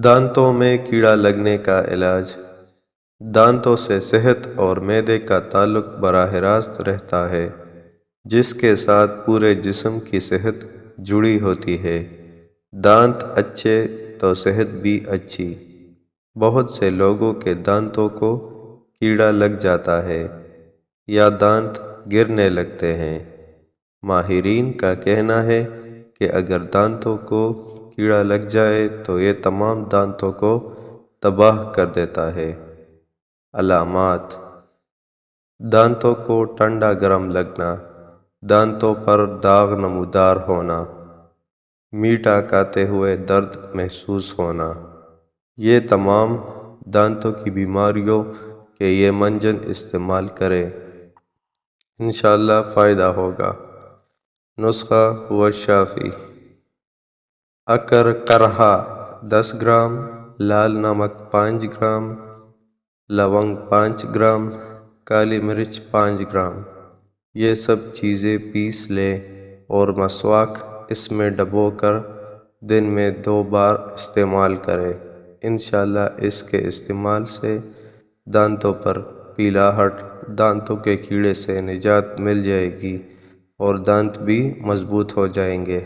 دانتوں میں کیڑا لگنے کا علاج۔ دانتوں سے صحت اور معدے کا تعلق براہ راست رہتا ہے، جس کے ساتھ پورے جسم کی صحت جڑی ہوتی ہے۔ دانت اچھے تو صحت بھی اچھی۔ بہت سے لوگوں کے دانتوں کو کیڑا لگ جاتا ہے یا دانت گرنے لگتے ہیں۔ ماہرین کا کہنا ہے کہ اگر دانتوں کو کیڑا لگ جائے تو یہ تمام دانتوں کو تباہ کر دیتا ہے۔ علامات: دانتوں کو ٹھنڈا گرم لگنا، دانتوں پر داغ نمودار ہونا، میٹھا کھاتے ہوئے درد محسوس ہونا۔ یہ تمام دانتوں کی بیماریوں کے یہ منجن استعمال کریں، انشاءاللہ فائدہ ہوگا۔ نسخہ و شافی: اکر کرہا 10 گرام، لال نمک 5 گرام، لونگ 5 گرام، کالی مرچ 5 گرام۔ یہ سب چیزیں پیس لیں اور مسواک اس میں ڈبو کر دن میں 2 بار استعمال کریں۔ انشاءاللہ اس کے استعمال سے دانتوں پر پیلاہٹ، دانتوں کے کیڑے سے نجات مل جائے گی اور دانت بھی مضبوط ہو جائیں گے۔